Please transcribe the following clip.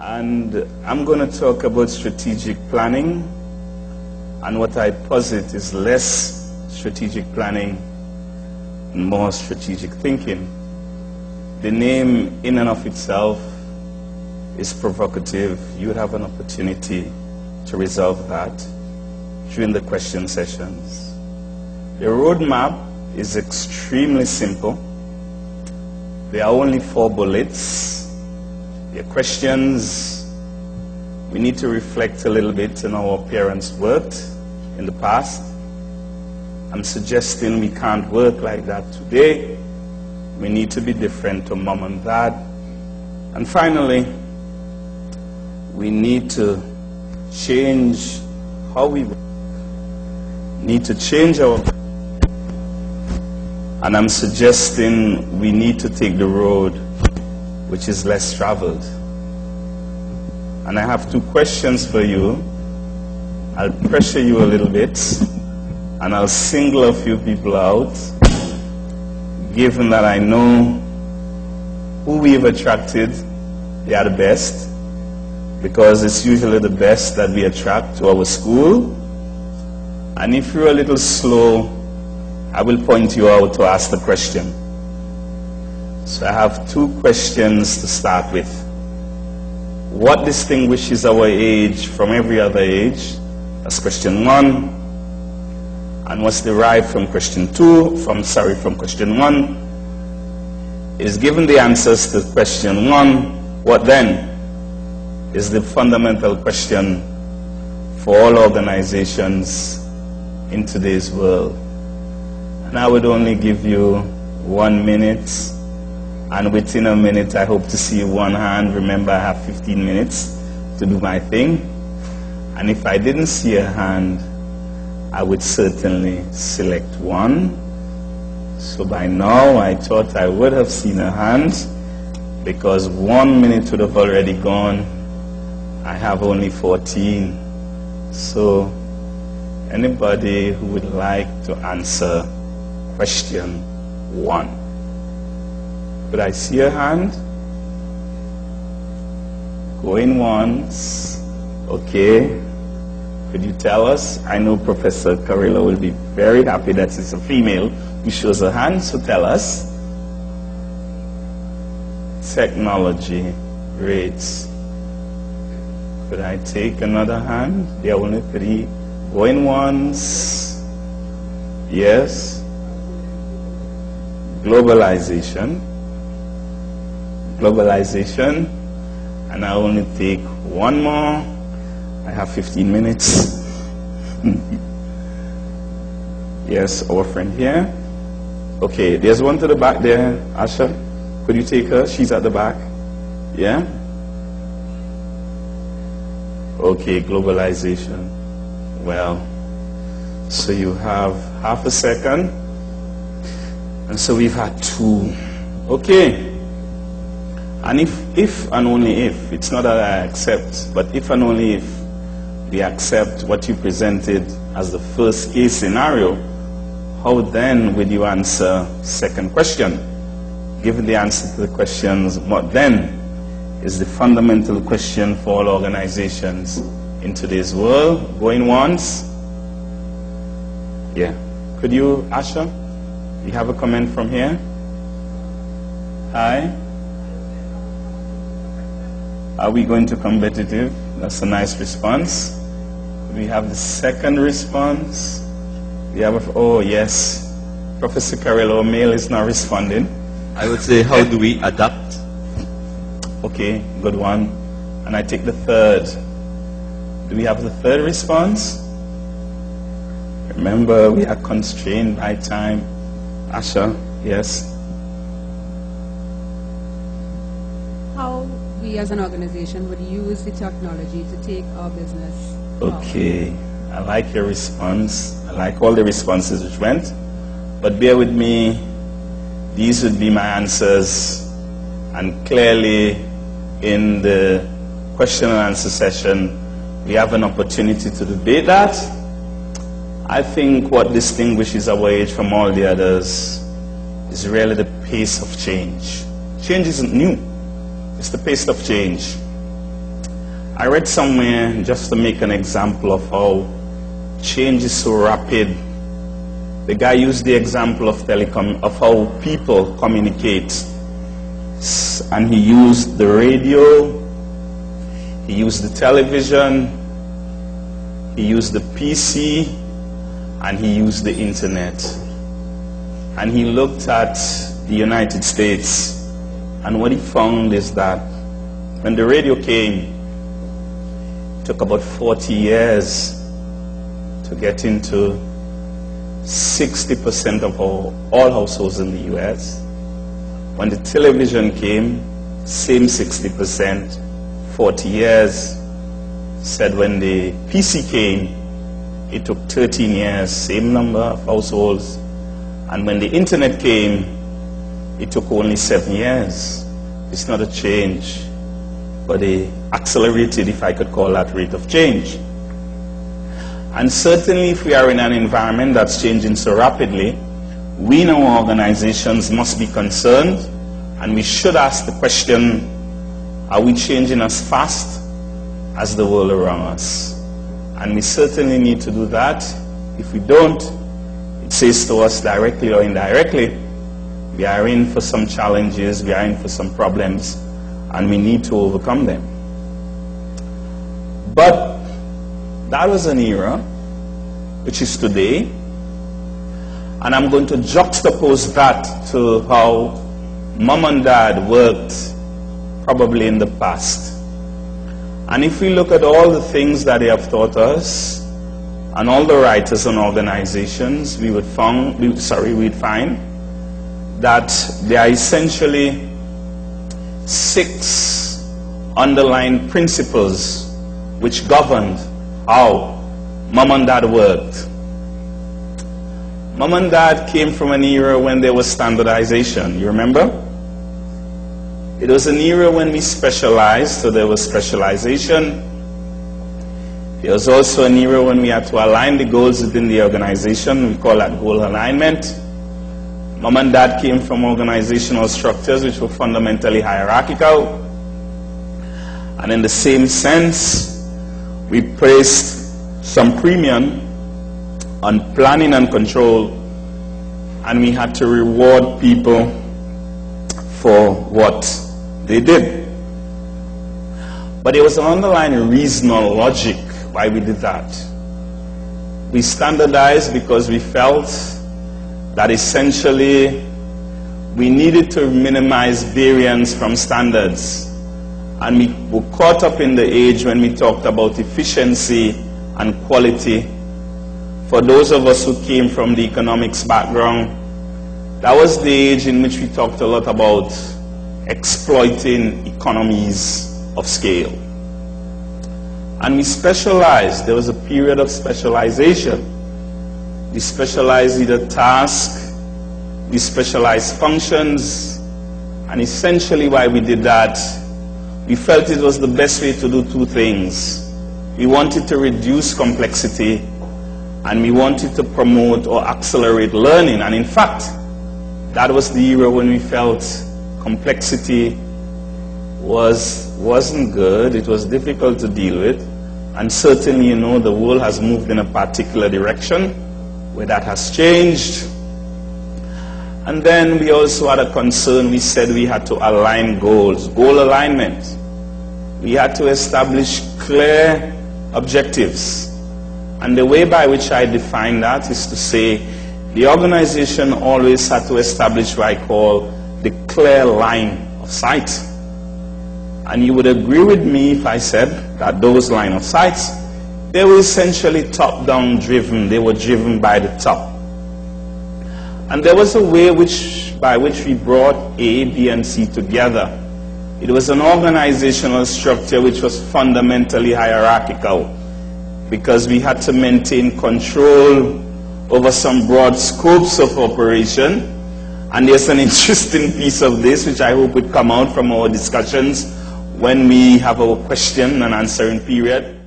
And I'm going to talk about strategic planning, and what I posit is less strategic planning and more strategic thinking. The name in and of itself is provocative. You would have an opportunity to resolve that during the question sessions. The roadmap is extremely simple. There are only 4 bullets. Your questions, we need to reflect a little bit on how our parents worked in the past. I'm suggesting we can't work like that today. We need to be different to mom and dad. And finally, we need to change how we work. Need to change our... And I'm suggesting we need to take the road which is less traveled. And I have 2 questions for you. I'll pressure you a little bit, and I'll single a few people out, given that I know who we've attracted. They are the best, because it's usually the best that we attract to our school. And if you're a little slow, I will point you out to ask the question. So I have 2 questions to start with. What distinguishes our age from every other age? That's question 1. And what's derived from question 2, from question 1, is given the answers to question 1, what then is the fundamental question for all organizations in today's world? And I would only give you 1 minute, and within a minute I hope to see 1 hand. Remember, I have 15 minutes to do my thing. And if I didn't see a hand, I would certainly select 1. So by now I thought I would have seen a hand, because 1 minute would have already gone. I have only 14. So anybody who would like to answer question 1? Could I see a hand? Going once. Okay. Could you tell us? I know Professor Carrillo will be very happy that it's a female who shows a hand, so tell us. Technology rates. Could I take another hand? There are only 3. Going once. Yes. Globalization. Globalization. And I only take 1 more. I have 15 minutes. Yes, our friend here. Okay, there's one to the back there. Asha, could you take her? She's at the back. Yeah? Okay, globalization. Well, so you have half a second. And so we've had 2. Okay. And if and only if, it's not that I accept, but if and only if we accept what you presented as the first case scenario, how then will you answer second question? Given the answer to the questions, what then is the fundamental question for all organizations in today's world? Going once? Yeah. Could you, Asha, you have a comment from here? Hi. Are we going to competitive? That's a nice response. We have the second response. We have oh yes, Professor Carrillo, male is not responding. I would say, how do we adapt? Okay, good one. And I take the third. Do we have the third response? Remember, we are constrained by time. Asha, yes. How we as an organization would use the technology to take our business forward. Okay, I like your response. I like all the responses which went. But bear with me, these would be my answers. And clearly, in the question and answer session, we have an opportunity to debate that. I think what distinguishes our age from all the others is really the pace of change. Change isn't new. It's the pace of change. I read somewhere, just to make an example of how change is so rapid, the guy used the example of how people communicate. And he used the radio, he used the television, he used the PC, and he used the internet. And he looked at the United States, and what he found is that when the radio came, it took about 40 years to get into 60% of all households in the US. When the television came, same 60%, 40 years. Said when the PC came, it took 13 years, same number of households. And when the internet came, it took only 7 years. It's not a change, but a accelerated, if I could call that, rate of change. And certainly if we are in an environment that's changing so rapidly, we in our organizations must be concerned, and we should ask the question, are we changing as fast as the world around us? And we certainly need to do that. If we don't, it says to us directly or indirectly, we are in for some challenges, we are in for some problems, and we need to overcome them. But that was an era, which is today, and I'm going to juxtapose that to how mom and dad worked probably in the past. And if we look at all the things that they have taught us, and all the writers and organizations, we would find that there are essentially 6 underlying principles which governed how mom and dad worked. Mom and dad came from an era when there was standardization, you remember? It was an era when we specialized, so there was specialization. There was also an era when we had to align the goals within the organization. We call that goal alignment. Mom and dad came from organizational structures which were fundamentally hierarchical. And in the same sense, we placed some premium on planning and control, and we had to reward people for what they did. But there was an underlying reason or logic why we did that. We standardized because we felt that essentially we needed to minimize variance from standards. And we were caught up in the age when we talked about efficiency and quality. For those of us who came from the economics background, that was the age in which we talked a lot about exploiting economies of scale. And we specialized. There was a period of specialization. We specialized either tasks, we specialized functions, and essentially why we did that, we felt it was the best way to do 2 things. We wanted to reduce complexity, and we wanted to promote or accelerate learning. And in fact, that was the era when we felt complexity wasn't good, it was difficult to deal with. And certainly, you know, the world has moved in a particular direction where that has changed. And then we also had a concern. We said we had to align goals, goal alignment. We had to establish clear objectives. And the way by which I define that is to say the organization always had to establish what I call the clear line of sight. And you would agree with me if I said that those line of sights, they were essentially top-down driven. They were driven by the top. And there was a way by which we brought A, B, and C together. It was an organizational structure which was fundamentally hierarchical, because we had to maintain control over some broad scopes of operation. And there's an interesting piece of this which I hope would come out from our discussions when we have our question and answering period.